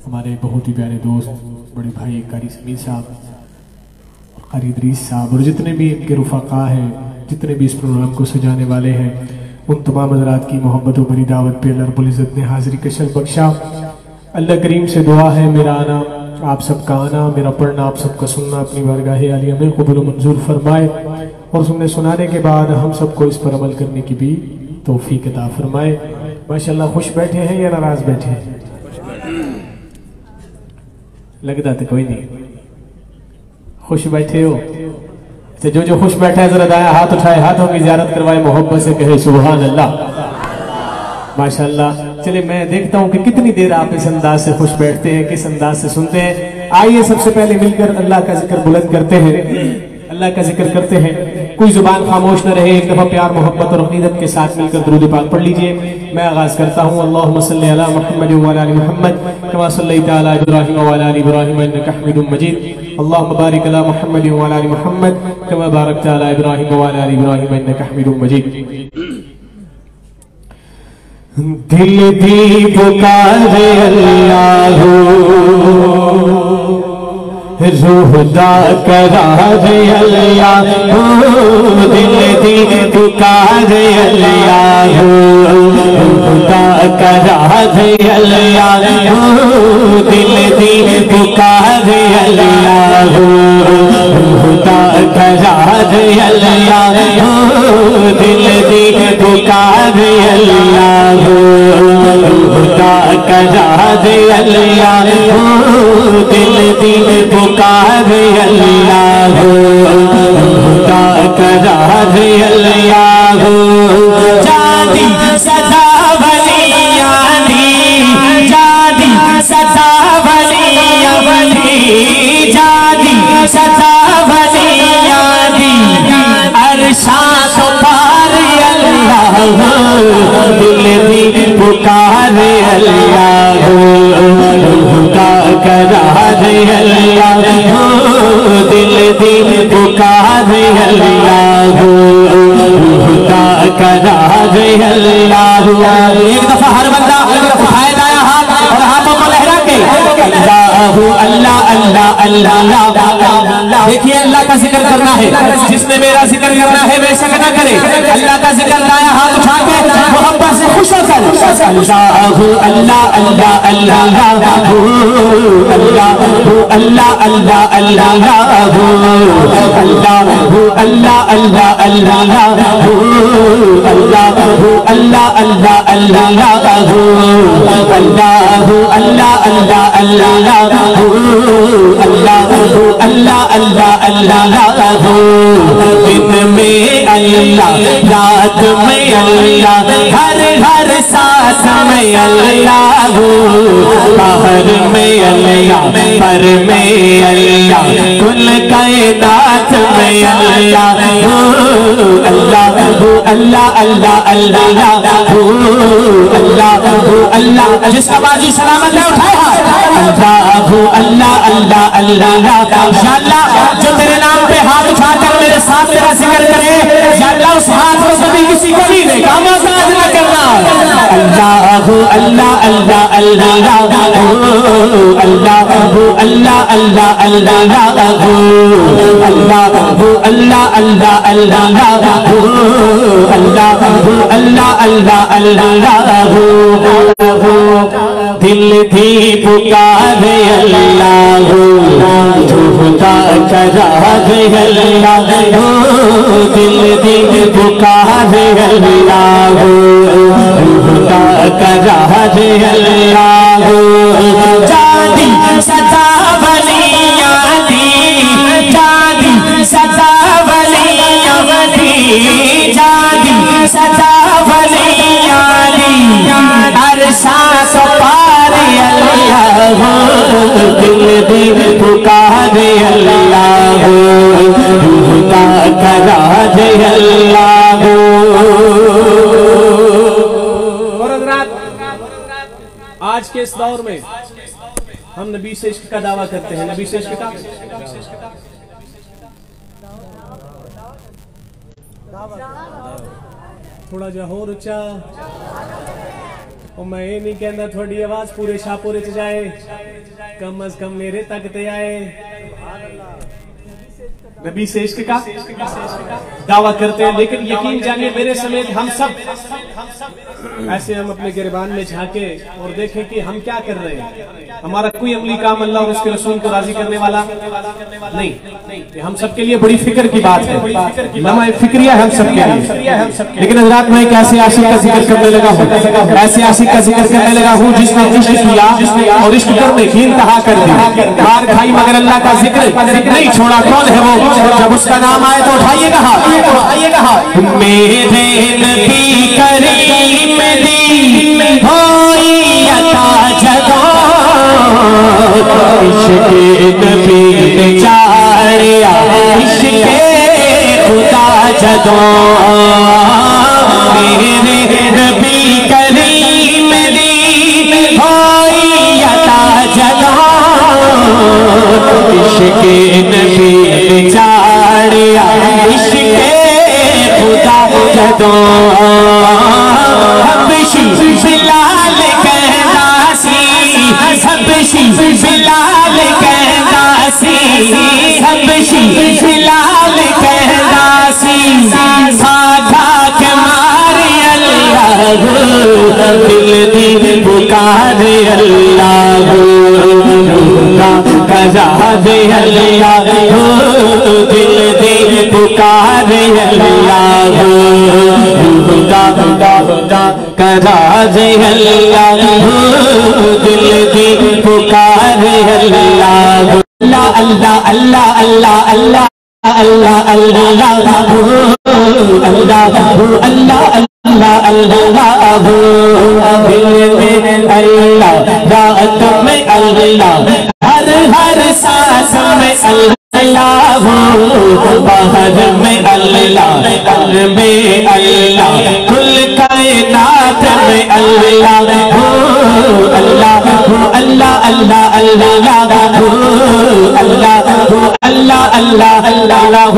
ہمارے بہت ہی پیارے دوست بڑے بھائی قاری سمیع صاحب اور قاری ادریس صاحب اور جتنے بھی ان کے رفقا ہیں، جتنے بھی اس پروگرام کو سجانے والے ہیں، ان تمام حضرات کی محبت و بری دعوت پہ اللہ رب العزت نے حاضری کا شرف بخشا۔ اللہ کریم سے دعا ہے میرا آنا آپ سب کا آنا، میرا پڑھنا آپ سب کا سننا اپنی بارگاہ عالیہ میں قبول و منظور فرمائے، اور سننے سنانے کے بعد ہم سب کو اس پر عمل کرنے کی بھی توفیق عطا فرمائے۔ ماشاءاللہ خوش بیٹھے ہیں یا ناراض بیٹھے ہیں؟ لگتا تو کوئی نہیں خوش بیٹھے ہو۔ جو خوش بیٹھا ہے ذرا دائیں ہاتھ اٹھائے، ہاتھوں کی زیارت کروائے، محبت سے کہے سبحان اللہ۔ ماشاءاللہ چلے میں دیکھتا ہوں کہ کتنی دیر آپ اس انداز سے خوش بیٹھتے ہیں، کس انداز سے سنتے ہیں۔ آئیے سب سے پہلے مل کر اللہ کا ذکر بلند کرتے ہیں، اللہ کا ذکر کرتے ہیں۔ کوئی زبان خاموش نہ رہے، ایک دفعہ پیار محبت اور عقیدت کے ساتھ مل کر درود پاک پڑھ لیجئے۔ میں آغاز کرتا ہوں۔ اللہم صلی علی محمد وعلی آل محمد کما صلیت علی ابراہیم وعلی آل ابراہیم انک حمید مجید۔ اللہم بارک علی محمد وعلی آل محمد کما بارکت علی ابراہیم وعلی آل ابراہیم انک حمید مجید۔ دل دی پکارے اللہ، روح دا کرارے اللہ، دل دی پکارے اللہ، روح دا کرارے اللہ، دل دی پکارے اللہ، روح دا کرارے اللہ، دل دی پکارے اللہ، خدا کرا دے اللہ، دل دی پکار اللہ، خدا کرا دے اللہ، جادی صدا ولیاں دی، جادی صدا ولیاں دی، جادی صدا ولیاں دی، عرشاں تو پار اللہ، دل دی پکار اللہ، خدا کرا دے اللہ، دل دی پکار اللہ، خدا کرا دے اللہ۔ ایک دفعہ ہر بندہ اٹھائے دایا ہاتھ اور ہاتھوں کو لہرا کے اللہ اللہ اللہ اللہ۔ دیکھیے اللہ کا ذکر کرنا ہے، جس نے میرا ذکر کرنا ہے بے شک نہ کرے۔ اللہ کا ذکر دایا ہاتھ اٹھا کے محبت سے خوش ہو کر اللہ اللہ اللہ اللہ اللہ اللہ اللہ اللہ اللہ اللہ دن میں اللہ، رات میں اللہ، ہر ہر سانس میں اللہ، باہر میں اللہ، پر میں اللہ، کل کائنات میں اللہ، اللہ اللہ اللہ اللہ اللہ اللہ۔ جس کا بازو سلامت ہے اٹھائے اللہ اللہ اللہ اللہ۔ جو تیرے نام پہ ہاتھ اٹھا کر میرے ساتھ تیرا ذکر کرے یا اللہ، اس ہاتھ کو کبھی کسی کو نہیں دے گا، مزاج نہ کرنا۔ اللہ اللہ اللہ اللہ اللہ اللہ اللہ اللہ اللہ اللہ اللہ اللہ۔ دل تھی پکارے اللہ، خدا کرا دے اللہ، دل تھی پکارے اللہ، خدا کرا دے اللہ، جادی صدا ولیاں دی، جادی صدا ولیاں دی، جادی صدا ولیاں دی، عرشاں تو پار اللہ، دل دی پکار اللہ، خدا کرا دے اللہ۔ اور حضرات آج کے اس دور میں ہم نبی سے عشق کا دعویٰ کرتے ہیں، نبی سے عشق کا تھوڑا جا ہو رچا اور میں یہ نہیں کہنا تھوڑی آواز پورے شاہپورے چ جائے، کم از کم میرے تک تے آئے۔ نبی سے عشق کا دعویٰ کرتے ہیں، لیکن یقین جانیے میرے سمیت ہم سب ایسے ہم اپنے گریبان میں جھانکے اور دیکھیں کہ ہم کیا کر رہے ہیں۔ ہمارا کوئی عملی کام اللہ اور اس کے رسول کو راضی کرنے والا نہیں، یہ ہم سب کے لیے بڑی فکر کی بات ہے، لمحہ فکریہ ہے ہم سب کے لیے۔ لیکن حضرات میں ایک ایسے عاشق کا ذکر کرنے لگا ہوں، ایسے عاشق کا ذکر کرنے لگا ہوں جس نے عشق کیا اور عشق کرنے کی انتہا کر دی، مار کھائی مگر اللہ کا ذکر نہیں چھوڑا۔ کون ہے وہ؟ جب اس کا نام آئے تو اٹھائیے کہا میرے نبی کریم دی ہوئی عطا جگہ، عشق نبی نے چاڑیا عشق خدا جگہ، میرے نبی کریم دی ہوئی عطا جگہ، عشق نبی نے چاڑیا عشق خدا جدو، حبشی بلال کہنا سی، حبشی بلال کہنا سی، حبشی بلال کہنا سی، سادھا کے مارے اللہ دل دی پکارے اللہ، کذا دے اللہ دل دی پکارے اللہ، کذا دے اللہ دل دی پکارے اللہ، اللہ اللہ اللہ اللہ اللہ اللہ اللہ اللہ اللہ اللہ اللہ، دل میں اللہ، رات میں اللہ، ہر ہر سانس میں اللہ، باہر میں اللہ، قلب میں اللہ، کل کائنات میں اللہ، اللہ اللہ اللہ اللہ اللہ اللہ اللہ اللہ اللہ